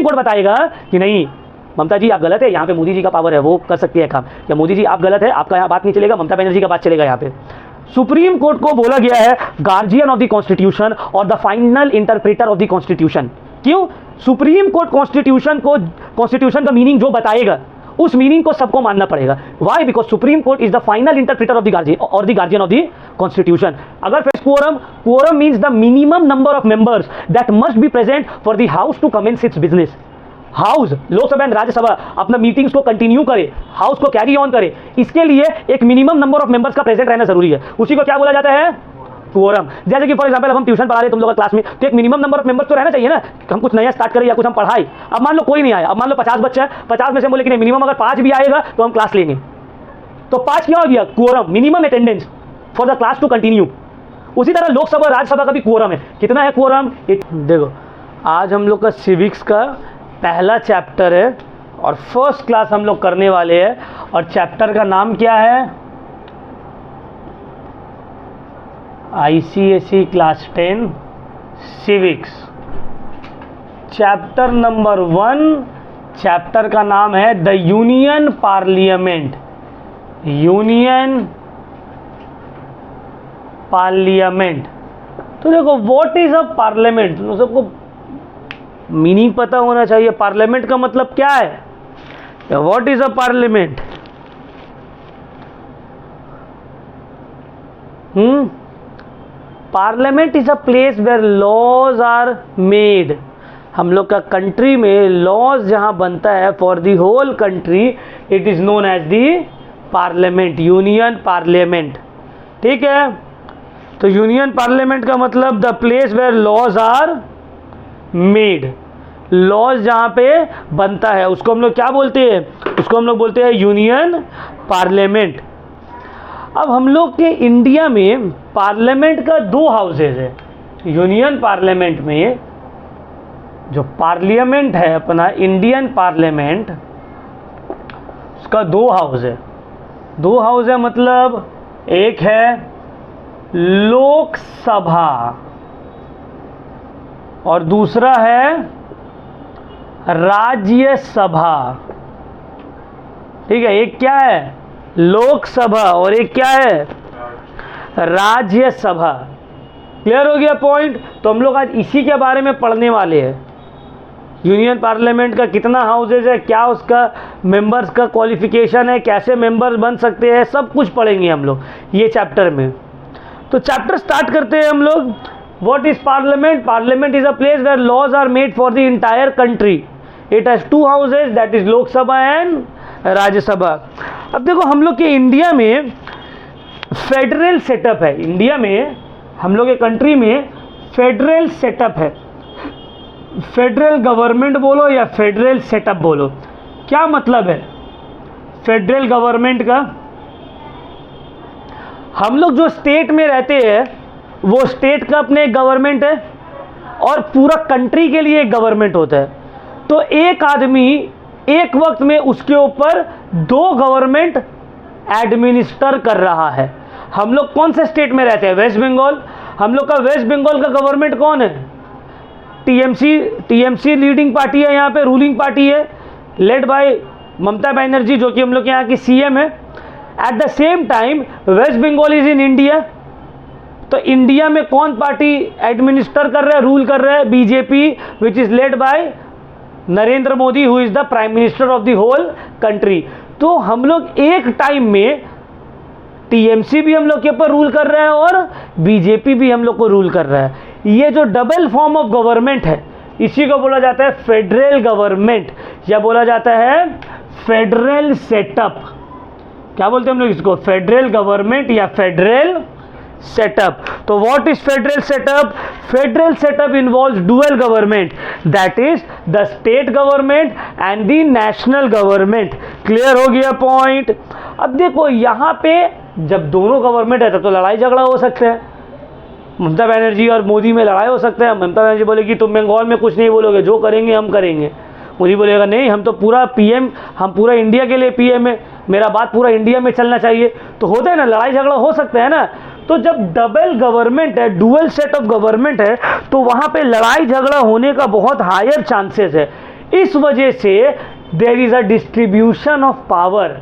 Court बताएगा कि नहीं ममता जी आप गलत है, यहाँ पे मोदी जी का पावर है, वो कर सकती है काम, या मोदी जी आप गलत है, आपका यहाँ बात नहीं चलेगा, ममता बनर्जी का बात चलेगा। यहाँ पे सुप्रीम कोर्ट को बोला गया है गार्जियन ऑफ द कॉन्स्टिट्यूशन और the final interpreter of the constitution. क्यों? सुप्रीम कोर्ट कॉन्स्टिट्यूशन का मीनिंग जो बताएगा उस मीनिंग को सबको मानना पड़ेगा। Why? Because supreme court is the final interpreter of the guardian of the constitution. अगर quorum means the minimum number of members that must be present for the house to commence its business. House, Lok Sabha and Rajya Sabha अपना meetings को continue करे, house को carry on करे, इसके लिए एक minimum number of members का प्रेजेंट रहना जरूरी है। उसी को क्या बोला जाता है? क्वोरम। जैसे कि फॉर एग्जांपल अब हम ट्यूशन पढ़ा रहे तुम लोग क्लास में, तो एक मिनिमम नंबर ऑफ मेंबर्स तो रहना चाहिए ना। हम कुछ नया स्टार्ट करें या कुछ हम पढ़ाई, अब मान लो कोई नहीं आया, अब मान लो 50 बच्चे हैं, 50 में से बोले कि नहीं मिनिमम अगर 5 भी आएगा तो हम क्लास लेंगे, तो 5 क्या हो गया? Quorum, minimum attendance for the class to continue. उसी तरह लोकसभा राज्यसभा का भी क्वोरम है। कितना है क्वोरम? देखो आज हम लोग का सिविक्स का पहला चैप्टर है और फर्स्ट क्लास हम लोग करने वाले हैं, और चैप्टर का नाम क्या है? ICSE class 10 civics, chapter number 1। Chapter का नाम है the union parliament. Union parliament. तो देखो व्हाट इज अ पार्लियामेंट, सबको मीनिंग पता होना चाहिए। पार्लियामेंट का मतलब क्या है? What is a parliament? Parliament is a place where laws are made. हम लोग का कंट्री में लॉज जहां बनता है for the whole country, it is known as the parliament, union parliament. ठीक है, तो यूनियन पार्लियामेंट का मतलब the place where laws are made. Laws जहां पे बनता है उसको हम लोग क्या बोलते हैं? उसको हम लोग बोलते हैं यूनियन पार्लियामेंट। अब हम लोग के इंडिया में पार्लियामेंट का 2 हाउसेज है। यूनियन पार्लियामेंट में जो पार्लियामेंट है अपना इंडियन पार्लियामेंट, उसका 2 हाउस है। 2 हाउस है मतलब एक है लोकसभा और दूसरा है राज्यसभा। ठीक है, एक क्या है? लोकसभा और एक क्या है? राज्यसभा। क्लियर हो गया पॉइंट? तो हम लोग आज इसी के बारे में पढ़ने वाले हैं। यूनियन पार्लियामेंट का कितना हाउसेज है, क्या उसका मेंबर्स का क्वालिफिकेशन है, कैसे मेंबर्स बन सकते हैं, सब कुछ पढ़ेंगे हम लोग ये चैप्टर में। तो चैप्टर स्टार्ट करते हैं हम लोग। What is parliament? Parliament is a place where laws are made for the entire country. It has 2 houses, that is Lok Sabha and Rajya Sabha. अब देखो हम लोग के इंडिया में फेडरल सेटअप है। इंडिया में हम लोग के कंट्री में फेडरल सेटअप है। फेडरल गवर्नमेंट बोलो या फेडरल सेटअप बोलो, क्या मतलब है फेडरल गवर्नमेंट का? हम लोग जो स्टेट में रहते हैं वो स्टेट का अपने गवर्नमेंट है और पूरा कंट्री के लिए एक गवर्नमेंट होता है। तो एक आदमी एक वक्त में उसके ऊपर 2 गवर्नमेंट एडमिनिस्टर कर रहा है। हम लोग कौन से स्टेट में रहते हैं? वेस्ट बंगाल। हम लोग का वेस्ट बंगाल का गवर्नमेंट कौन है? टीएमसी लीडिंग पार्टी है, यहाँ पे रूलिंग पार्टी है, लेड बाय ममता बनर्जी जो कि हम लोग के यहाँ की सीएम है। At the same time West Bengal is in India. तो इंडिया में कौन पार्टी एडमिनिस्टर कर रहा है, रूल कर रहा है? BJP, which is led by Narendra Modi, who is the prime minister of the whole country. तो हम लोग एक टाइम में टीएमसी भी हम लोग के ऊपर रूल कर रहा है और बीजेपी भी हम लोग को रूल कर रहा है। ये जो डबल फॉर्म ऑफ गवर्नमेंट है इसी को बोला जाता है फेडरल गवर्नमेंट या बोला जाता है फेडरल सेटअप। क्या बोलते हैं हम लोग इसको? फेडरल गवर्नमेंट या फेडरल सेटअप। तो what is federal setup? Federal setup involves dual government, that is the state government and the national government. Clear हो गया पॉइंट? अब देखो यहाँ पे जब दोनों गवर्नमेंट है तब तो लड़ाई झगड़ा हो सकते हैं। ममता बनर्जी और मोदी में लड़ाई हो सकता है। ममता बनर्जी बोलेगी तुम बंगाल में कुछ नहीं बोलोगे, जो करेंगे हम करेंगे। मोदी बोलेगा नहीं हम तो पूरा पीएम, हम पूरा इंडिया के लिए पीएम है, मेरा बात पूरा इंडिया में चलना चाहिए। तो होता है ना, लड़ाई झगड़ा हो सकता है ना। तो जब डबल गवर्नमेंट है, डुअल सेट ऑफ गवर्नमेंट है, तो वहाँ पे लड़ाई झगड़ा होने का बहुत हायर चांसेस है। इस वजह से there is a distribution of power,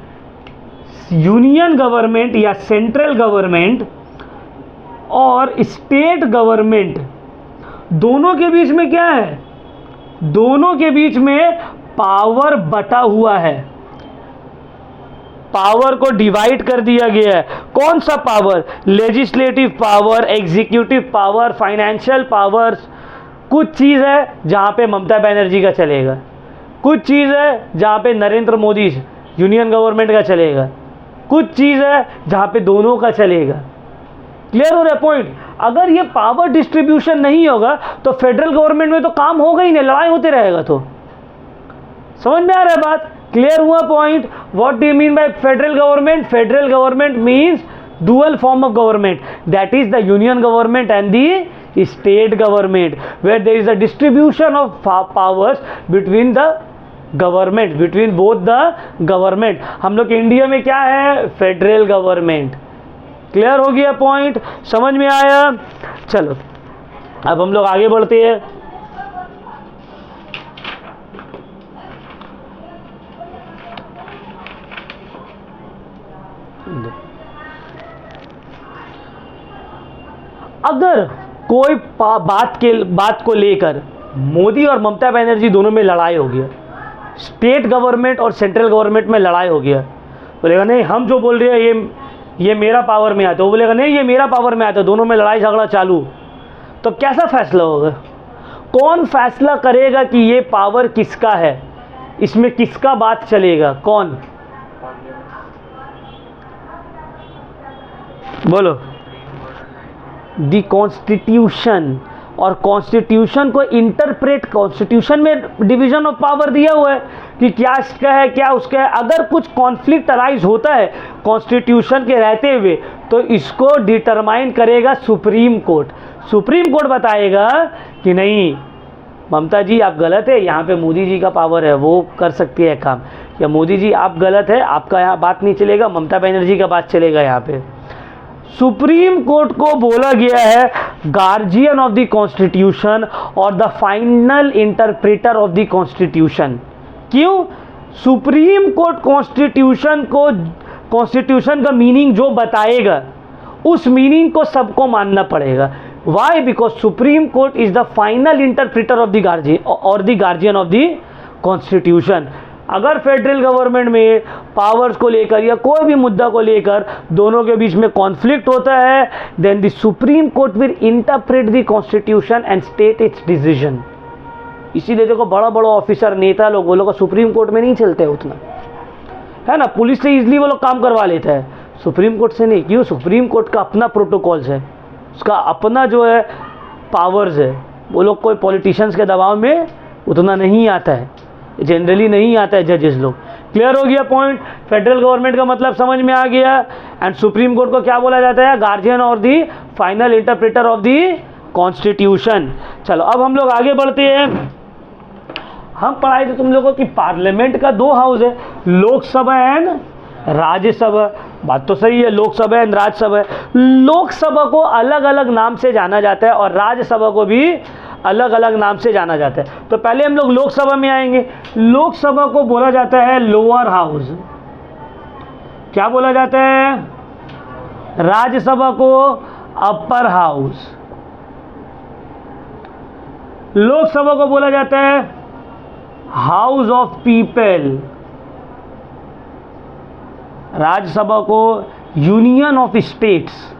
union government या सेंट्रल गवर्नमेंट और स्टेट गवर्नमेंट दोनों के बीच में क्या है, दोनों के बीच में पावर बटा हुआ है, पावर को डिवाइड कर दिया गया है। कौन सा power? Legislative power, executive power, financial powers. कुछ चीज है जहां पे ममता बनर्जी का चलेगा, कुछ चीज है जहां पे नरेंद्र मोदी यूनियन गवर्नमेंट का चलेगा, कुछ चीज है जहां पे दोनों का चलेगा। क्लियर हो रहा है पॉइंट? अगर ये पावर डिस्ट्रीब्यूशन नहीं होगा तो फेडरल गवर्नमेंट में तो काम होगा ही नहीं, लड़ाई होते रहेगा। तो समझ में आ रहा है बात? क्लियर हुआ point? What do you mean bye federal government? Federal government means dual form of government, that is the union government and the state government, where there is a distribution of powers between the government, between both the government. हम लोग India में क्या है? Federal government. Clear हो गया point? समझ में आया? चलो अब हम लोग आगे बढ़ते हैं। अगर कोई बात को लेकर मोदी और ममता बनर्जी दोनों में लड़ाई हो गया, स्टेट गवर्नमेंट और सेंट्रल गवर्नमेंट में लड़ाई हो गया, बोलेगा नहीं हम जो बोल रहे हैं ये मेरा पावर में आता है, वो बोलेगा नहीं ये मेरा पावर में आता है, दोनों में लड़ाई झगड़ा चालू, तो कैसा फैसला होगा? कौन फैसला करेगा कि ये पावर किसका है, इसमें किसका बात चलेगा? कौन बोलो? दी कॉन्स्टिट्यूशन। और कॉन्स्टिट्यूशन को इंटरप्रेट, कॉन्स्टिट्यूशन में डिवीजन ऑफ पावर दिया हुआ है कि क्या इसका है क्या उसका है। अगर कुछ कॉन्फ्लिक्ट अराइज होता है कॉन्स्टिट्यूशन के रहते हुए तो इसको डिटरमाइन करेगा सुप्रीम कोर्ट। सुप्रीम कोर्ट बताएगा कि नहीं ममता जी आप गलत है, यहाँ पे मोदी जी का पावर है वो कर सकती है काम, या मोदी जी आप गलत है आपका यहाँ बात नहीं चलेगा, ममता बनर्जी का बात चलेगा। यहाँ पे सुप्रीम कोर्ट को बोला गया है गार्जियन ऑफ द कॉन्स्टिट्यूशन और the final interpreter of the constitution. क्यों? सुप्रीम कोर्ट कॉन्स्टिट्यूशन का मीनिंग जो बताएगा उस मीनिंग को सबको मानना पड़ेगा। Why? Because supreme court is the final interpreter of the guardian of the constitution. अगर फेडरल गवर्नमेंट में पावर्स को लेकर या कोई भी मुद्दा को लेकर दोनों के बीच में कॉन्फ्लिक्ट होता है, then the supreme court will interpret the constitution and state its decision. इसीलिए देखो बड़ा बड़ा ऑफिसर नेता लोग वो लोग सुप्रीम कोर्ट में नहीं चलते उतना, है ना। पुलिस से इजीली वो लोग काम करवा लेता है, सुप्रीम कोर्ट से नहीं। क्यों? सुप्रीम कोर्ट का अपना प्रोटोकॉल्स है, उसका अपना जो है पावर्स है, वो लोग कोई पॉलिटिशियंस के दबाव में उतना नहीं आता है, जनरली नहीं आता है जजेस लोग। क्लियर हो गया पॉइंट? फेडरल गवर्नमेंट का मतलब समझ में आ गया। एंड सुप्रीम कोर्ट को क्या बोला जाता है? गार्जियन और the final interpreter of the constitution. चलो अब हम लोग आगे बढ़ते हैं। हम पढ़ाए थे तुम लोगों की पार्लियामेंट का दो हाउस है, लोकसभा एंड राज्यसभा। बात तो सही है, लोकसभा एंड राज्यसभा। लोकसभा को अलग अलग नाम से जाना जाता है और राज्यसभा को भी अलग अलग नाम से जाना जाता है। तो पहले हम लोग लोकसभा में आएंगे। लोकसभा को बोला जाता है लोअर हाउस। क्या बोला जाता है? राज्यसभा को अपर हाउस। लोकसभा को बोला जाता है हाउस ऑफ पीपल। राज्यसभा को यूनियन ऑफ स्टेट्स।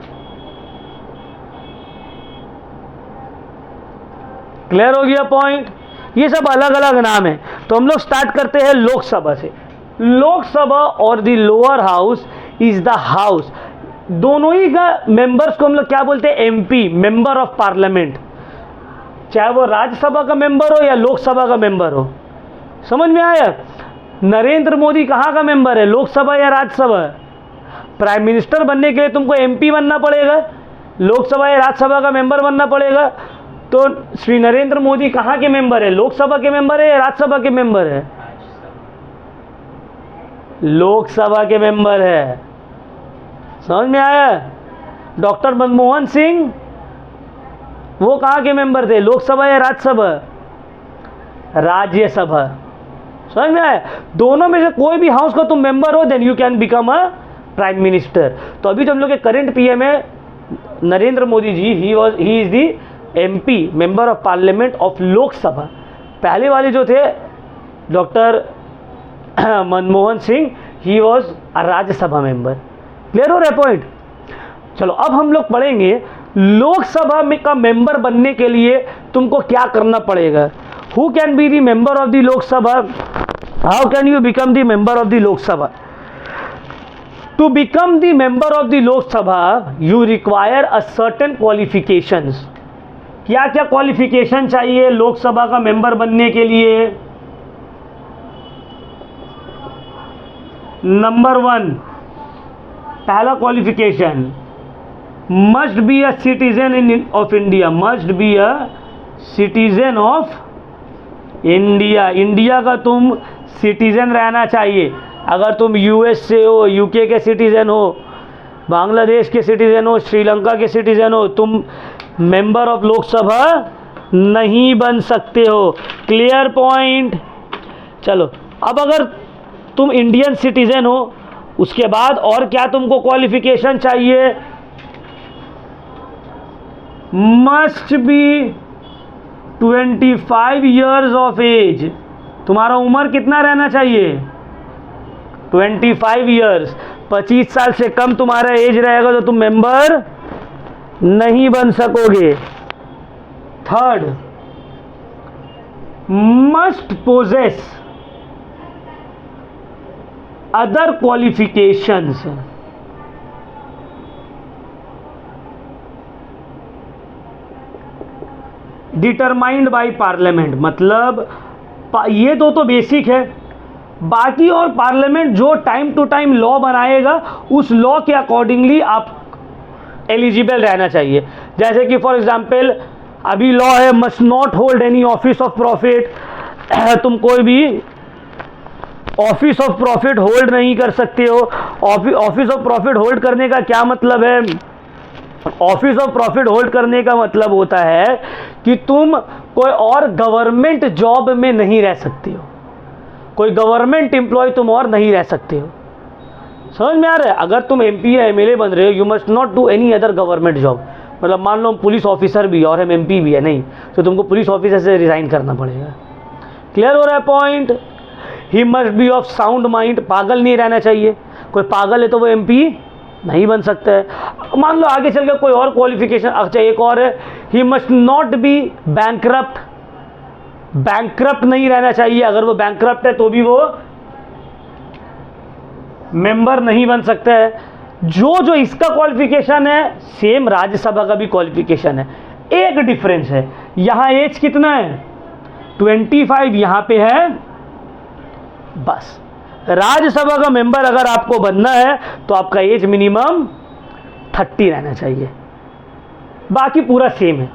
क्लियर हो गया पॉइंट? ये सब अलग अलग नाम है। तो हम लोग स्टार्ट करते हैं लोकसभा से। लोकसभा और the lower house is the house. दोनों ही का मेंबर्स को हम लोग क्या बोलते हैं? MP, member of parliament. चाहे वो राज्यसभा का मेंबर हो या लोकसभा का मेंबर हो। समझ में आया? नरेंद्र मोदी कहाँ का मेंबर है? लोकसभा या राज्यसभा? प्राइम मिनिस्टर बनने के लिए तुमको एमपी बनना पड़ेगा, लोकसभा या राज्यसभा का मेंबर बनना पड़ेगा। तो श्री नरेंद्र मोदी कहाँ के मेंबर है? लोकसभा के मेंबर है या राज्यसभा के मेंबर है? लोकसभा के मेंबर है। समझ में आया? डॉक्टर मनमोहन सिंह वो कहाँ के मेंबर थे? लोकसभा या राज्यसभा? राज्यसभा। समझ में आया? दोनों में से कोई भी हाउस का तुम मेंबर हो then you can become a prime minister. तो अभी जो हम लोग के करंट पीएम है Narendra Modi ji, he is the MP, member of parliament of Lok Sabha. पहले वाले जो थे doctor Manmohan Singh, he was a Rajya Sabha member. Clear हो रहा है पॉइंट? चलो अब हम लोग पढ़ेंगे लोकसभा में का मेंबर बनने के लिए तुमको क्या करना पड़ेगा। Who can be the member of the Lok Sabha, how can you become the member of the Lok Sabha. To become the member of the Lok Sabha you require a certain qualifications. क्या क्या क्वालिफिकेशन चाहिए लोकसभा का मेंबर बनने के लिए? नंबर 1, पहला qualification, must be a citizen of India, must be a citizen of India. India का तुम सिटीजन रहना चाहिए। अगर तुम यूएस से हो, यूके के सिटीजन हो, बांग्लादेश के सिटीजन हो, श्रीलंका के सिटीजन हो, तुम मेंबर ऑफ लोकसभा नहीं बन सकते हो। Clear point? चलो अब अगर तुम इंडियन सिटीजन हो, उसके बाद और क्या तुमको क्वालिफिकेशन चाहिए? Must be 25 years of age. तुम्हारा उम्र कितना रहना चाहिए? 25 ईयर्स। 25 साल से कम तुम्हारा एज रहेगा तो तुम मेंबर नहीं बन सकोगे। Third, must possess other qualifications. Determined by parliament, मतलब ये दो तो बेसिक है, बाकी और पार्लियामेंट जो टाइम टू टाइम लॉ बनाएगा उस लॉ के अकॉर्डिंगली आप एलिजिबल रहना चाहिए। जैसे कि फॉर एग्जांपल अभी लॉ है must not hold any office of profit. तुम कोई भी ऑफिस ऑफ प्रॉफिट होल्ड नहीं कर सकते हो। ऑफिस ऑफ प्रॉफिट होल्ड करने का क्या मतलब है? ऑफिस ऑफ प्रॉफिट होल्ड करने का मतलब होता है कि तुम कोई और गवर्नमेंट जॉब में नहीं रह सकते हो, कोई गवर्नमेंट एम्प्लॉय तुम और नहीं रह सकते हो। समझ में आ रहा है? अगर तुम एमपी या एमएलए बन रहे हो, you must not do any other government job. मतलब मान लो हम पुलिस ऑफिसर भी और हम एमपी भी है, नहीं तो तुमको पुलिस ऑफिसर से रिजाइन करना पड़ेगा। क्लियर हो रहा है point? He must be of sound mind, पागल नहीं रहना चाहिए। कोई पागल है तो वो एमपी नहीं बन सकता है। मान लो आगे चल के कोई और क्वालिफिकेशन, अच्छा एक और है, he must not be bankrupt, bankrupt नहीं रहना चाहिए। अगर वो बैंकरप्ट है तो भी वो मेंबर नहीं बन सकता है। जो इसका क्वालिफिकेशन है सेम राज्यसभा का भी क्वालिफिकेशन है। एक डिफरेंस है, यहां एज कितना है? 25 यहां पे है बस। राज्यसभा का मेंबर अगर आपको बनना है तो आपका एज मिनिमम 30 रहना चाहिए, बाकी पूरा सेम है।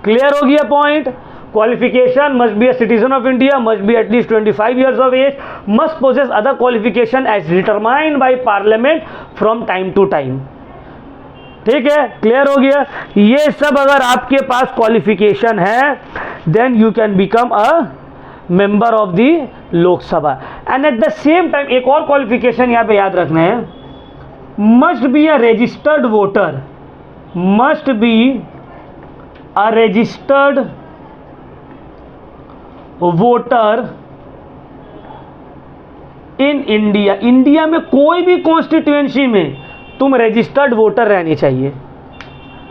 क्लियर हो गया point? Qualification must be a citizen of India, must be at least 25 years of age, must possess other qualification as determined by parliament from time to time. ठीक है, क्लियर हो गया? ये सब अगर आपके पास क्वालिफिकेशन है then you can become a member of the Lok Sabha. And at the same time एक और क्वालिफिकेशन यहां पे याद रखना है, must be a registered voter, must be a registered voter in India. India में कोई भी कॉन्स्टिट्यूएंसी में तुम रजिस्टर्ड वोटर रहनी चाहिए।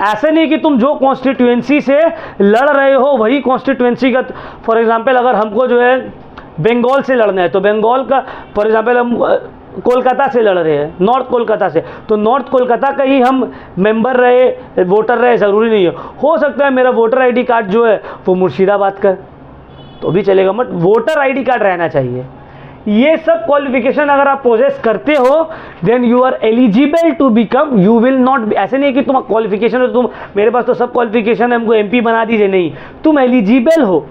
ऐसे नहीं कि तुम जो कॉन्स्टिट्यूएंसी से लड़ रहे हो वही कॉन्स्टिट्यूएंसी का, फॉर एग्जांपल अगर हमको जो है बंगाल से लड़ना है तो बंगाल का, फॉर एग्जांपल हम कोलकाता से लड़ रहे हैं, नॉर्थ कोलकाता से, तो नॉर्थ कोलकाता का ही हम मेंबर रहे, वोटर रहे, ज़रूरी नहीं है। हो सकता है मेरा वोटर आईडी कार्ड जो है वो मुर्शिदाबाद का तो भी चलेगा, बट वोटर आईडी कार्ड रहना चाहिए। ये सब क्वालिफिकेशन अगर आप पोजेस करते हो then you are eligible to become, you will not, ऐसे नहीं कि तुम क्वालिफिकेशन हो तुम मेरे पास तो सब क्वालिफिकेशन है हमको एमपी बना दीजिए, नहीं, तुम एलिजिबल हो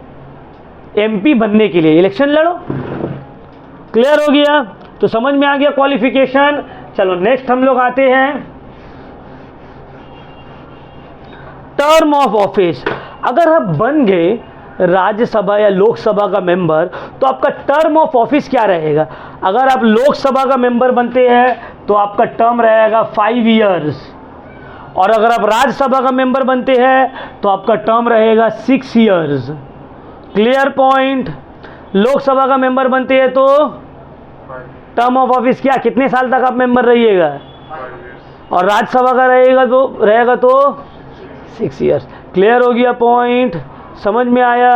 एमपी बनने के लिए, इलेक्शन लड़ो। क्लियर हो गया? तो समझ में आ गया क्वालिफिकेशन। चलो नेक्स्ट हम लोग आते हैं टर्म ऑफ ऑफिस। अगर आप बन गए राज्यसभा या लोकसभा का मेंबर, तो आपका टर्म ऑफ ऑफिस क्या रहेगा? अगर आप लोकसभा का मेंबर बनते हैं तो आपका टर्म रहेगा 5 इयर्स, और अगर आप राज्यसभा का मेंबर बनते हैं तो आपका टर्म रहेगा 6 इयर्स। Clear point? लोकसभा का मेंबर बनते हैं तो टर्म ऑफ ऑफिस क्या, कितने साल तक आप मेंबर रहिएगा? और राज्यसभा का रहेगा तो 6 इयर्स। क्लियर हो गया पॉइंट? समझ में आया?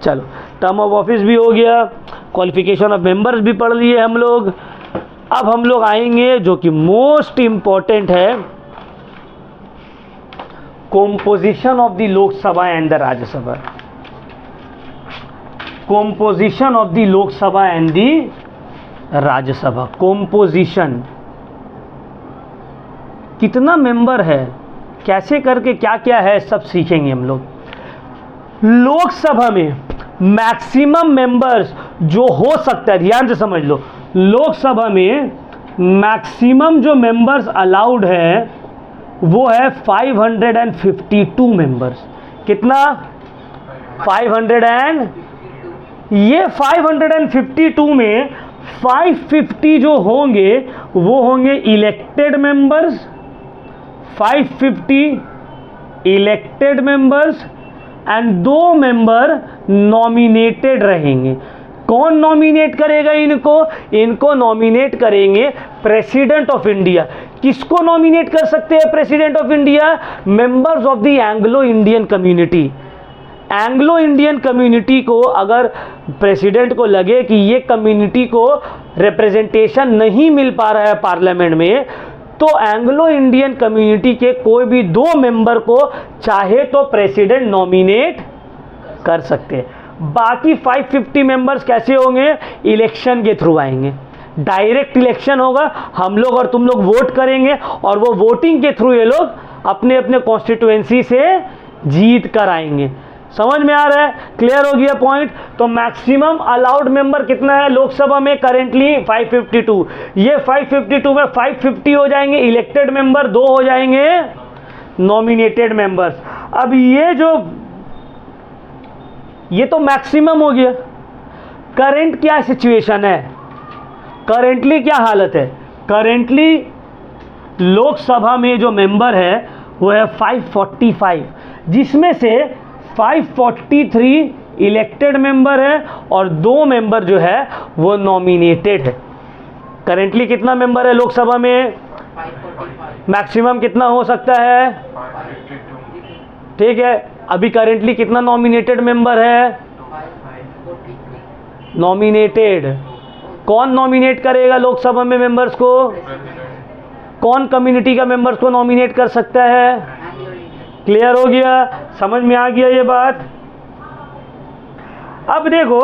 चलो, टर्म ऑफ ऑफिस भी हो गया, क्वालिफिकेशन ऑफ मेंबर्स भी पढ़ लिए हम लोग। अब हम लोग आएंगे जो कि मोस्ट इंपॉर्टेंट है, composition of the Lok Sabha and the Rajya Sabha. Composition of the Lok Sabha and the Rajya Sabha. Composition, कितना मेंबर है, कैसे करके क्या क्या है, सब सीखेंगे हम लोग। लोकसभा में मैक्सिमम मेंबर्स जो हो सकता है, ध्यान से समझ लो, लोकसभा में मैक्सिमम जो मेंबर्स अलाउड है वो है 552 मेंबर्स। कितना? 500 ये 552 में 550 जो होंगे वो होंगे elected members, 550 elected members and 2 member nominated रहेंगे। कौन नॉमिनेट करेगा इनको? इनको नॉमिनेट करेंगे प्रेसिडेंट ऑफ इंडिया। किसको नॉमिनेट कर सकते हैं president of India? Members of the Anglo Indian community. Anglo Indian community को अगर प्रेसिडेंट को लगे कि ये कम्युनिटी को रिप्रेजेंटेशन नहीं मिल पा रहा है पार्लियामेंट में, तो एंग्लो इंडियन कम्युनिटी के कोई भी 2 मेंबर को चाहे तो प्रेसिडेंट नॉमिनेट कर सकते हैं। बाकी 550 मेंबर्स कैसे होंगे? इलेक्शन के थ्रू आएंगे, डायरेक्ट इलेक्शन होगा, हम लोग और तुम लोग वोट करेंगे और वो वोटिंग के थ्रू ये लोग अपने अपने कॉन्स्टिट्यूएंसी से जीत कर आएंगे। समझ में आ रहा है? क्लियर हो गया पॉइंट? तो मैक्सिमम अलाउड मेंबर कितना है लोकसभा में? करेंटली 552। ये 552 में 550 हो जाएंगे इलेक्टेड मेंबर, 2 हो जाएंगे नॉमिनेटेड मेंबर्स। अब ये तो मैक्सिमम हो गया। करंट क्या सिचुएशन है? करेंटली क्या हालत है? करेंटली लोकसभा में जो मेंबर है वो है 545, जिसमें से 543 इलेक्टेड मेंबर है और 2 मेंबर जो है वो नॉमिनेटेड है। करेंटली कितना मेंबर है लोकसभा में? मैक्सिमम कितना हो सकता है? ठीक है, अभी करेंटली कितना नॉमिनेटेड मेंबर है? नॉमिनेटेड। कौन नॉमिनेट करेगा लोकसभा में मेंबर्स को? कौन कम्युनिटी का मेंबर्स को नॉमिनेट कर सकता है? क्लियर हो गया? समझ में आ गया ये बात? अब देखो,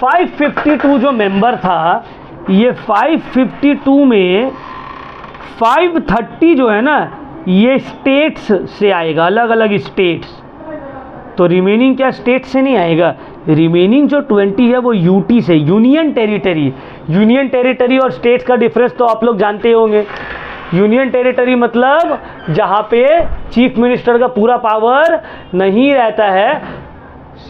$552 जो मेंबर था, ये 552 में 530 जो है ना, ये स्टेट्स से आएगा, अलग अलग स्टेट्स। तो रिमेनिंग क्या स्टेट से नहीं आएगा? रिमेनिंग जो 20 है वो यूटी से, यूनियन टेरिटरी। यूनियन टेरिटरी और स्टेट्स का डिफरेंस तो आप लोग जानते होंगे। यूनियन टेरिटरी मतलब जहाँ पे चीफ मिनिस्टर का पूरा पावर नहीं रहता है,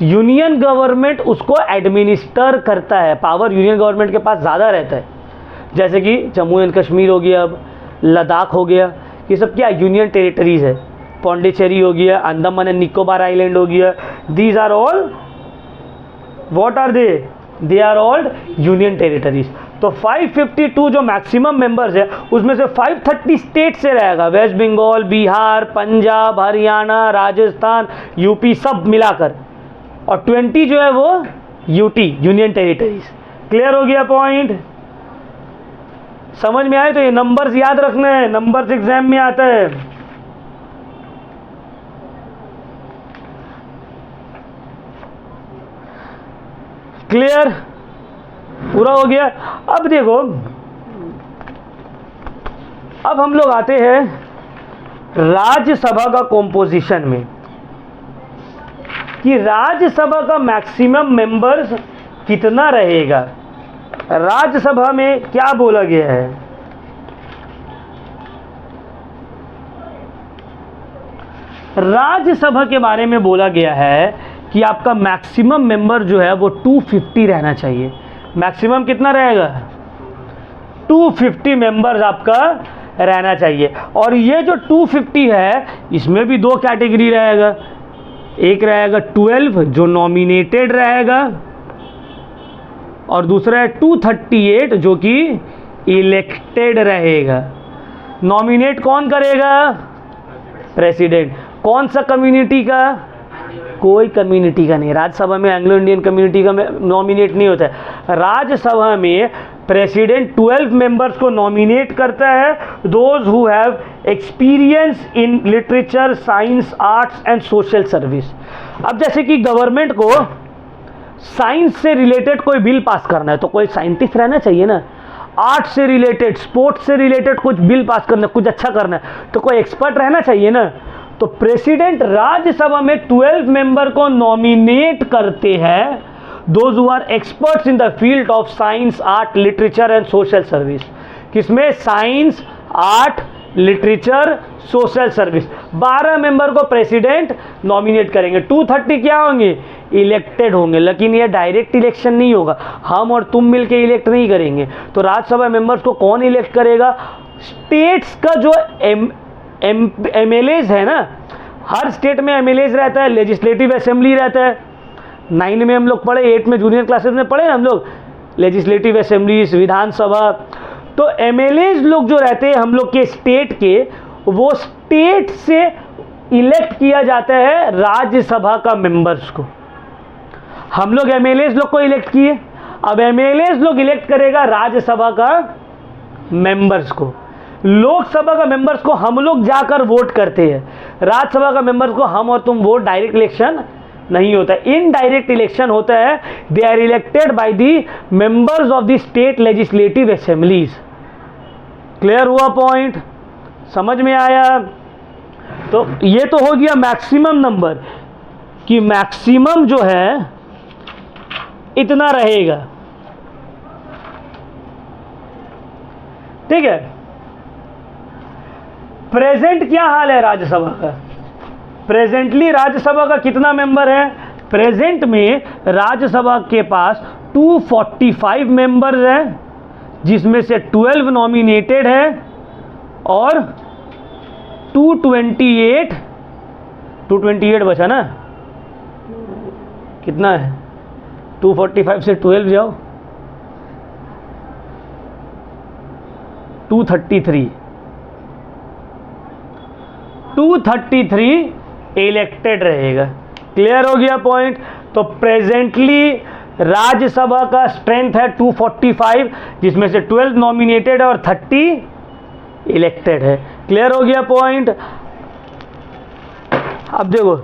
यूनियन गवर्नमेंट उसको एडमिनिस्टर करता है, पावर यूनियन गवर्नमेंट के पास ज़्यादा रहता है। जैसे कि जम्मू एंड कश्मीर हो गया, अब लद्दाख हो गया, ये सब क्या यूनियन टेरिटरीज है। पौंडीचेरी हो गया, अंडमान एंड निकोबार आइलैंड हो गया, these are all what are they are all union territories. तो 552 जो मैक्सिमम मेंबर्स है उसमें से 530 स्टेट से रहेगा, वेस्ट बंगाल, बिहार, पंजाब, हरियाणा, राजस्थान, यूपी सब मिलाकर, और 20 जो है वो यूटी, यूनियन टेरिटरीज। क्लियर हो गया पॉइंट? समझ में आए? तो ये नंबर्स याद रखना है, नंबर्स एग्जाम में आता है। क्लियर? पूरा हो गया? अब देखो, अब हम लोग आते हैं राज्यसभा का कॉम्पोजिशन में, कि राज्यसभा का मैक्सिमम मेंबर्स कितना रहेगा। राज्यसभा में क्या बोला गया है? राज्यसभा के बारे में बोला गया है कि आपका मैक्सिमम मेंबर जो है वो 250 रहना चाहिए। मैक्सिमम कितना रहेगा? 250 मेंबर्स आपका रहना चाहिए। और ये जो 250 है इसमें भी दो कैटेगरी रहेगा। एक रहेगा 12 जो नॉमिनेटेड रहेगा, और दूसरा है 238 जो कि इलेक्टेड रहेगा। नॉमिनेट कौन करेगा? प्रेसिडेंट। कौन सा कम्युनिटी का? कोई कम्युनिटी का नहीं। राज्यसभा में एंग्लो इंडियन कम्युनिटी का नॉमिनेट नहीं होता है। राज्यसभा में प्रेसिडेंट 12 मेंबर्स को नॉमिनेट करता है, those who have experience in literature, science, arts and social service. अब जैसे कि गवर्नमेंट को साइंस से रिलेटेड कोई बिल पास करना है तो कोई साइंटिस्ट रहना चाहिए ना। आर्ट से रिलेटेड, स्पोर्ट्स से रिलेटेड कुछ बिल पास करना है, कुछ अच्छा करना है तो कोई एक्सपर्ट रहना चाहिए ना। तो प्रेसिडेंट राज्यसभा में 12 मेंबर को नॉमिनेट करते हैं, those who are experts in the field of science, art, literature and social service. किसमें? Science, art, literature, social service. 12 member को प्रेसिडेंट नॉमिनेट करेंगे। 230 क्या होंगे? इलेक्टेड होंगे। लेकिन ये डायरेक्ट इलेक्शन नहीं होगा, हम और तुम मिलके इलेक्ट नहीं करेंगे। तो राज्यसभा मेंबर्स को कौन इलेक्ट करेगा? स्टेट्स का जो एमएलएज है ना, हर स्टेट में एमएलएज रहता है, लेजिस्लेटिव असेंबली रहता है। 9 में हम लोग पढ़े, 8 में जूनियर क्लासेस में पढ़े हम लोग लेजिस्लेटिव असेंबली, विधानसभा। तो एमएलएज लोग जो रहते हैं हम लोग के स्टेट के, वो स्टेट से इलेक्ट किया जाता है राज्यसभा का मेंबर्स को। हम लोग एमएलएज लोग को इलेक्ट किए, अब एमएलएज लोग इलेक्ट करेगा राज्यसभा का मेंबर्स को। लोकसभा का मेंबर्स को हम लोग जाकर वोट करते हैं, राज्यसभा का मेंबर्स को हम और तुम वोट, डायरेक्ट इलेक्शन नहीं होता है, इनडायरेक्ट इलेक्शन होता है। They are elected by the members of the state legislative assemblies. Clear हुआ पॉइंट? समझ में आया? तो ये तो हो गया मैक्सिमम नंबर, कि मैक्सिमम जो है इतना रहेगा। ठीक है। प्रेजेंट क्या हाल है राज्यसभा का? प्रेजेंटली राज्यसभा का कितना मेंबर है? प्रेजेंट में राज्यसभा के पास 245 मेंबर्स हैं, जिसमें से 12 नॉमिनेटेड है और 228 बचा ना। कितना है? 245 से 12 जाओ, 233 इलेक्टेड रहेगा। क्लियर हो गया पॉइंट? तो प्रेजेंटली राज्यसभा का स्ट्रेंथ है 245, जिसमें से 12 नॉमिनेटेड है और 30 इलेक्टेड है। क्लियर हो गया पॉइंट? अब देखो,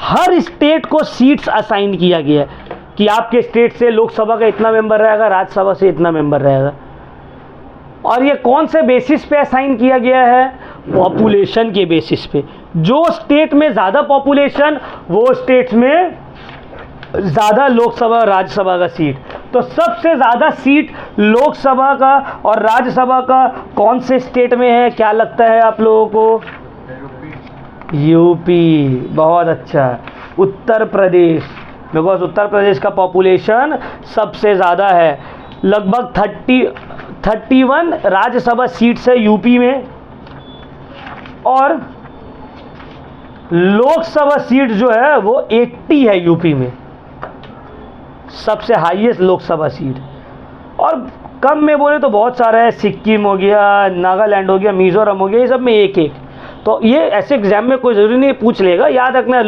हर स्टेट को सीट्स असाइन किया गया है कि आपके स्टेट से लोकसभा का इतना मेंबर रहेगा, राज्यसभा से इतना मेंबर रहेगा। और ये कौन से बेसिस पे असाइन किया गया है? पॉपुलेशन के बेसिस पे। जो स्टेट में ज़्यादा पॉपुलेशन, वो स्टेट्स में ज़्यादा लोकसभा और राज्यसभा का सीट। तो सबसे ज़्यादा सीट लोकसभा का और राज्यसभा का कौन से स्टेट में है? क्या लगता है आप लोगों को? यूपी। बहुत अच्छा। उत्तर प्रदेश, बिकॉज उत्तर प्रदेश का पॉपुलेशन सबसे ज़्यादा है। लगभग 31 राज्यसभा सीट्स है यूपी में, और लोकसभा सीट जो है वो 80 है यूपी में, सबसे हाईएस्ट लोकसभा सीट। और कम में बोले तो बहुत सारा है, सिक्किम हो गया, नागालैंड हो गया, मिजोरम हो गया, ये सब में एक एक। तो ये ऐसे एग्जाम में कोई ज़रूरी नहीं पूछ लेगा, याद रखना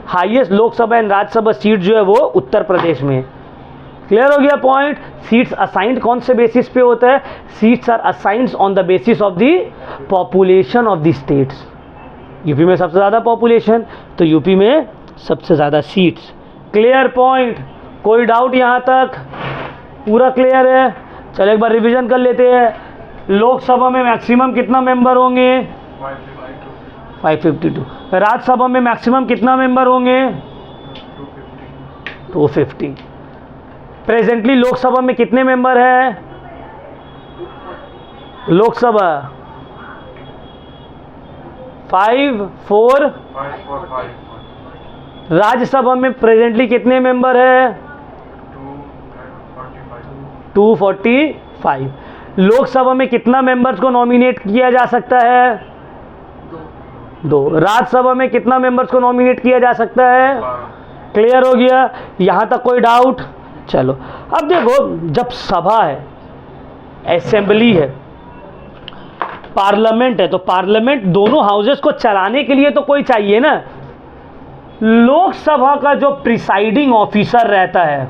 highest Lok Sabha and Rajya Sabha seat जो है वो उत्तर प्रदेश में। क्लियर हो गया पॉइंट? सीट्स असाइंड कौन से बेसिस पे होता है? Seats are assigned on the basis of the population of the states. UP में सबसे ज़्यादा पॉपुलेशन, तो यूपी में सबसे ज़्यादा सीट्स। Clear point? कोई डाउट यहाँ तक? पूरा क्लियर है? चलो एक बार रिवीजन कर लेते हैं। लोकसभा में मैक्सिमम कितना मेंबर होंगे? 552। राज्यसभा में मैक्सिमम कितना मेंबर होंगे? 250। प्रेजेंटली लोकसभा में कितने मेंबर हैं? लोकसभा 5 4। राज्यसभा में प्रेजेंटली कितने मेंबर है? 245। लोकसभा में कितना मेंबर्स को नॉमिनेट किया जा सकता है? 2। राज्यसभा में कितना मेंबर्स को नॉमिनेट किया जा सकता है? क्लियर हो गया? यहां तक कोई डाउट? चलो अब देखो, जब सभा है, असेंबली है, पार्लियामेंट है, तो पार्लियामेंट दोनों हाउसेस को चलाने के लिए तो कोई चाहिए ना। लोकसभा का जो प्रिसाइडिंग ऑफिसर रहता है,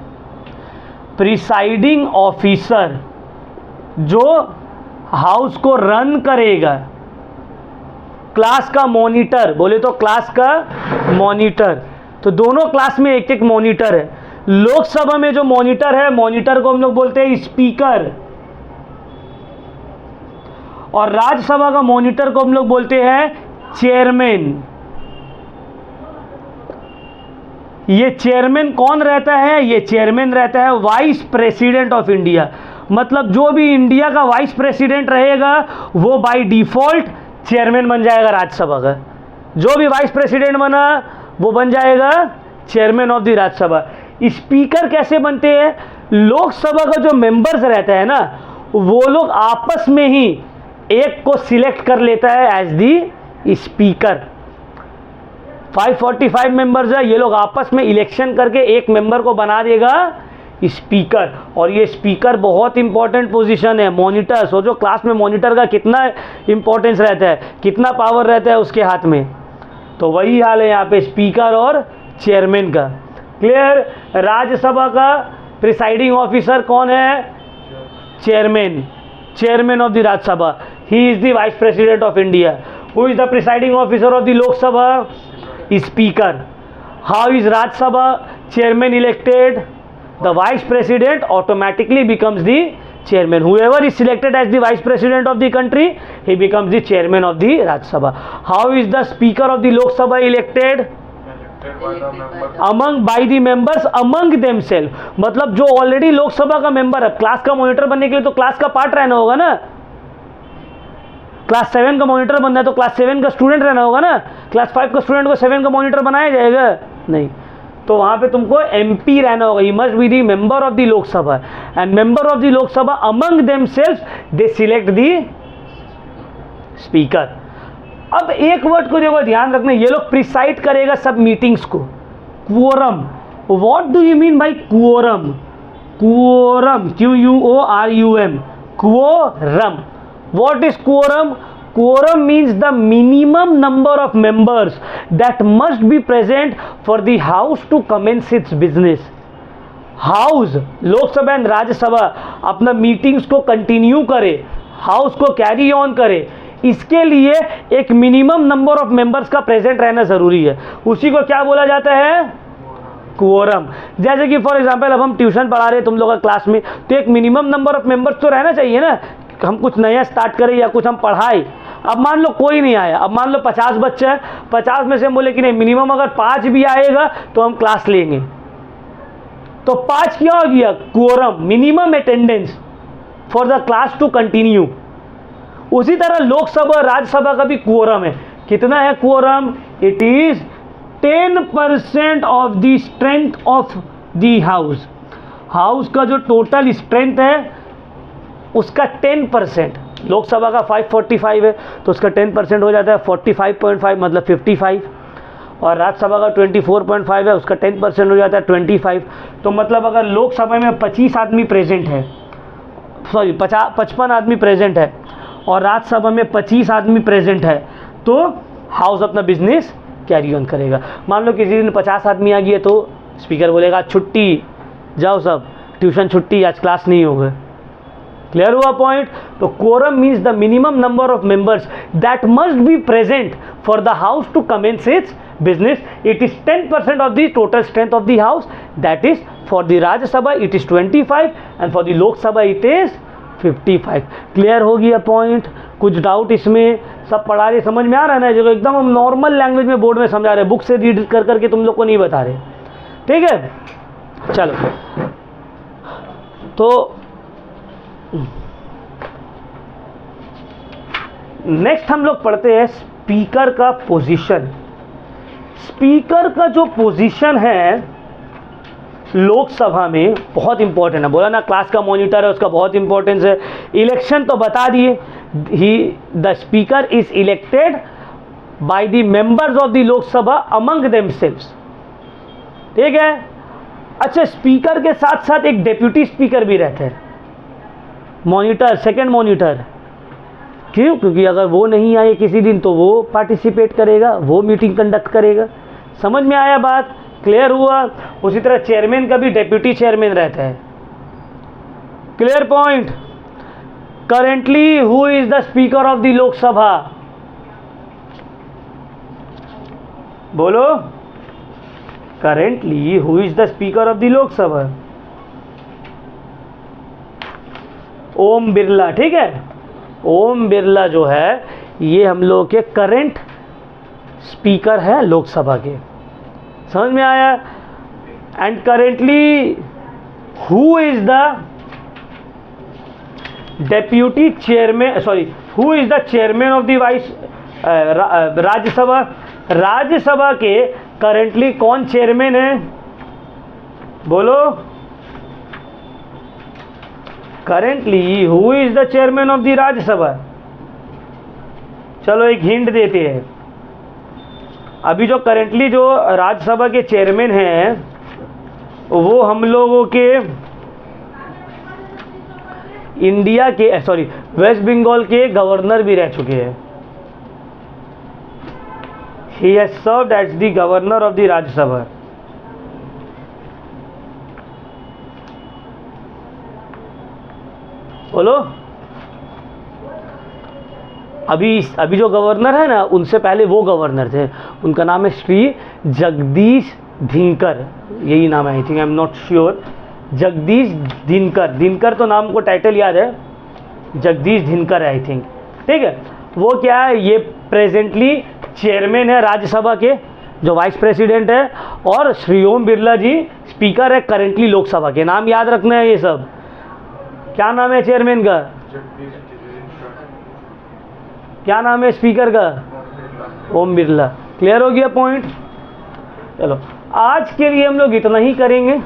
प्रिसाइडिंग ऑफिसर जो हाउस को रन करेगा, क्लास का मॉनिटर, बोले तो क्लास का मॉनिटर, तो दोनों क्लास में एक एक मॉनिटर है। लोकसभा में जो मॉनिटर है, मॉनिटर को हम लोग बोलते हैं स्पीकर, और राज्यसभा का मॉनिटर को हम लोग बोलते हैं चेयरमैन। ये चेयरमैन कौन रहता है? ये चेयरमैन रहता है वाइस प्रेसिडेंट ऑफ इंडिया। मतलब जो भी इंडिया का वाइस प्रेसिडेंट रहेगा वो बाय डिफॉल्ट चेयरमैन बन जाएगा राज्यसभा का। जो भी वाइस प्रेसिडेंट बना वो बन जाएगा chairman of the Rajya Sabha. Speaker कैसे बनते हैं? लोकसभा का जो मेंबर्स रहता है ना, वो लोग आपस में ही एक को सिलेक्ट कर लेता है एज दी स्पीकर। 545 मेंबर्स है, ये लोग आपस में इलेक्शन करके एक मेंबर को बना देगा स्पीकर। और ये स्पीकर बहुत इंपॉर्टेंट पोजीशन है। मॉनिटर, सोचो क्लास में मॉनिटर का कितना इंपॉर्टेंस रहता है, कितना पावर रहता है उसके हाथ में। तो वही हाल है यहाँ पे स्पीकर और चेयरमैन का। क्लियर? राज्यसभा का प्रिसाइडिंग ऑफिसर कौन है? Chairman, chairman of the Rajya Sabha. He is the vice president of India. Who is the presiding officer of the Lok Sabha? Speaker. How is Rajya Sabha chairman elected? The vice president automatically becomes the chairman. Whoever is selected as the vice president of the country, he becomes the chairman of the Rajya Sabha. How is the speaker of the Lok Sabha elected? by the members among themselves. मतलब जो already Lok Sabha का member है, class का monitor बनने के लिए तो class का पार्ट रहना होगा ना। क्लास 7 का मॉनिटर बनना है तो क्लास 7 का स्टूडेंट रहना होगा ना। क्लास 5 का स्टूडेंट को 7 का मॉनिटर बनाया जाएगा? नहीं। तो वहां पे तुमको एमपी रहना होगा। He must be the member of the Lok Sabha, and member of the Lok Sabha among themselves they select the speaker. अब एक वर्ड को देखो, ध्यान रखना, ये लोग प्रिसाइड करेगा सब मीटिंग्स को। Quorum, what do you mean by quorum? Quorum, QUORUM, quorum. What is quorum? Quorum means the minimum number of members that must be present for the house to commence its business. House, Lok Sabha and Rajya Sabha अपना meetings को continue करे, house को carry on करे, इसके लिए एक minimum number of members का present रहना जरूरी है। उसी को क्या बोला जाता है? क्वोरम। जैसे कि फॉर एग्जांपल अब हम ट्यूशन पढ़ा रहे हैं तुम लोगों का क्लास में, तो एक मिनिमम नंबर ऑफ मेंबर्स तो रहना चाहिए ना। हम कुछ नया स्टार्ट करें या कुछ हम पढ़ाए, अब मान लो कोई नहीं आया, अब मान लो 50 बच्चे हैं, 50 में से हम बोले कि नहीं, मिनिमम अगर 5 भी आएगा तो हम क्लास लेंगे। तो 5 क्या हो गया? Quorum, minimum attendance for the class to continue. उसी तरह लोकसभा और राज्यसभा का भी क्वोरम है। कितना है quorum? It is 10% of the strength of the house. House का जो टोटल स्ट्रेंथ है उसका 10%। लोकसभा का 545 है तो उसका 10% हो जाता है 45.5, मतलब 55। और राज्यसभा का 24.5 है, उसका 10% हो जाता है 25। तो मतलब अगर लोकसभा में 25 आदमी प्रेजेंट है, सॉरी 55 आदमी प्रेजेंट है, और राज्यसभा में 25 आदमी प्रेजेंट है, तो हाउस अपना बिजनेस कैरी ऑन करेगा। मान लो किसी दिन 50 आदमी आ गया तो स्पीकर बोलेगा छुट्टी, जाओ सब, ट्यूशन छुट्टी, आज क्लास नहीं होगा। क्लियर हुआ पॉइंट? तो quorum means the minimum number of members that must be present for the house to commence its business. It is 10% of the total strength of the house. That is for the Rajya Sabha it is 25 and for the Lok Sabha it is 55. Clear हो गया point? कुछ doubt इसमें? सब पढ़ा रहे, समझ में आ रहा है ना? जो एकदम हम नॉर्मल लैंग्वेज में बोर्ड में समझा रहे, बुक से रीड कर करके तुम लोग को नहीं बता रहे। ठीक है, चलो। तो नेक्स्ट हम लोग पढ़ते हैं स्पीकर का पोजीशन, स्पीकर का जो पोजीशन है लोकसभा में बहुत इंपॉर्टेंट है। बोला ना क्लास का मॉनिटर है, उसका बहुत इंपॉर्टेंस है। इलेक्शन तो बता दिए, the speaker is elected by the members of the Lok Sabha among themselves, ठीक है। अच्छा, स्पीकर के साथ साथ एक डेप्यूटी स्पीकर भी रहते हैं, मॉनिटर, सेकंड मॉनिटर। क्यों? क्योंकि अगर वो नहीं आए किसी दिन तो वो पार्टिसिपेट करेगा, वो मीटिंग कंडक्ट करेगा। समझ में आया बात? क्लियर हुआ? उसी तरह चेयरमैन का भी डेप्यूटी चेयरमैन रहता है। Clear point? Currently who is the speaker of the Lok Sabha? बोलो, currently who is the speaker of the Lok Sabha? Om Birla, ठीक है। ओम बिरला जो है ये हम लोग के करंट स्पीकर है लोकसभा के। समझ में आया? And currently who is the deputy chairman, sorry, who is the chairman of the vice Rajya Sabha? Rajya Sabha के करेंटली कौन चेयरमैन है? बोलो, currently who is the chairman of the Rajya Sabha? चलो एक हिंट देते हैं। अभी जो करेंटली जो राज्यसभा के चेयरमैन हैं वो हम लोगों के इंडिया के, सॉरी, वेस्ट बंगाल के गवर्नर भी रह चुके हैं। He has served as the governor of the Rajya Sabha. बोलो, अभी जो गवर्नर है ना, उनसे पहले वो गवर्नर थे, उनका नाम है श्री जगदीश धनखड़, यही नाम है, I think, I am not sure. Jagdish Dhankhar, Dhankhar तो नाम को टाइटल याद है, जगदीश धनखड़ है आई थिंक, ठीक है। वो क्या है, ये प्रेजेंटली चेयरमैन है राज्यसभा के, जो वाइस प्रेसिडेंट है, और श्री ओम बिरला जी स्पीकर है करेंटली लोकसभा के। नाम याद रखना है ये सब। क्या नाम है चेयरमैन का? क्या नाम है स्पीकर का? ओम बिरला। क्लियर हो गया पॉइंट? चलो, आज के लिए हम लोग इतना ही करेंगे।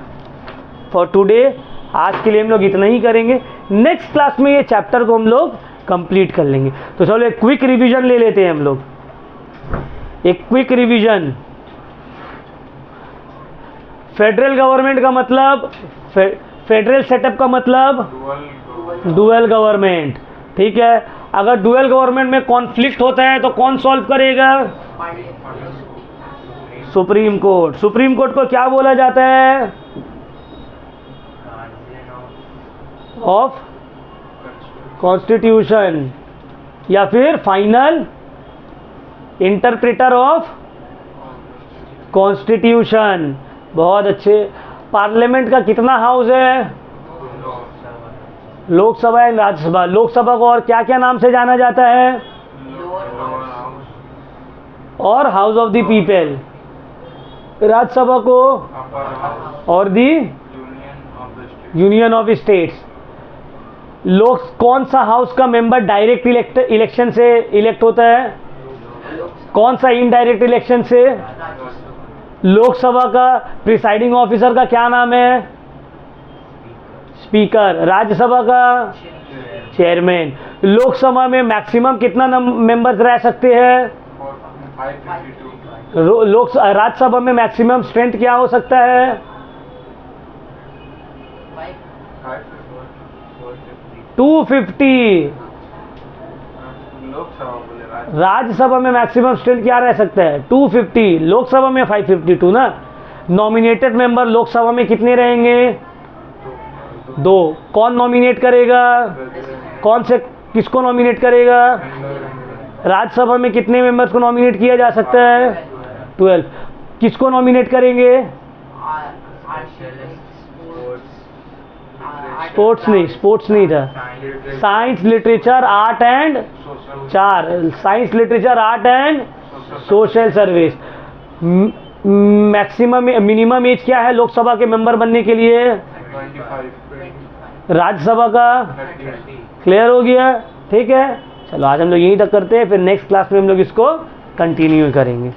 फॉर टुडे आज के लिए हम लोग इतना ही करेंगे। नेक्स्ट क्लास में ये चैप्टर को हम लोग कंप्लीट कर लेंगे। तो चलो एक क्विक रिवीजन ले लेते हैं हम लोग, एक क्विक रिवीजन। फेडरल गवर्नमेंट का मतलब, फेडरल सेटअप का मतलब डुअल गवर्नमेंट, ठीक है। अगर डुअल गवर्नमेंट में कॉन्फ्लिक्ट होता है तो कौन सॉल्व करेगा? Supreme court. सुप्रीम कोर्ट को क्या बोला जाता है? ऑफ कॉन्स्टिट्यूशन, या फिर फाइनल इंटरप्रेटर ऑफ कॉन्स्टिट्यूशन। बहुत अच्छे। पार्लियामेंट का कितना हाउस है? लोकसभा एंड राज्यसभा। लोकसभा को और क्या क्या नाम से जाना जाता है? और house of the people. Rajya Sabha को और दी यूनियन ऑफ स्टेट्स। लोक कौन सा हाउस का मेंबर डायरेक्ट इलेक्शन से इलेक्ट होता है? कौन सा इनडायरेक्ट इलेक्शन से? लोकसभा का प्रिसाइडिंग ऑफिसर का क्या नाम है? स्पीकर। राज्यसभा का चेयरमैन। लोकसभा में मैक्सिमम कितना मेंबर्स रह सकते हैं? राज्यसभा में मैक्सिमम स्ट्रेंथ क्या हो सकता है? 250। राज्यसभा में मैक्सिमम स्ट्रेंथ क्या रह सकता है? 250। लोकसभा में 552 ना। नॉमिनेटेड मेंबर लोकसभा में कितने रहेंगे? 2। कौन नॉमिनेट करेगा? कौन से, किसको नॉमिनेट करेगा? राज्यसभा में कितने मेंबर्स को नॉमिनेट किया जा सकता है? 12। किसको नॉमिनेट करेंगे? स्पोर्ट्स नहीं था। Science, literature, art and 4। Science, literature, art and social service. Maximum minimum age क्या है लोकसभा के मेंबर बनने के लिए? 25। राज्यसभा का? क्लियर हो गया? ठीक है। चलो आज हम लोग यहीं तक करते हैं, फिर नेक्स्ट क्लास में हम लोग इसको कंटिन्यू करेंगे।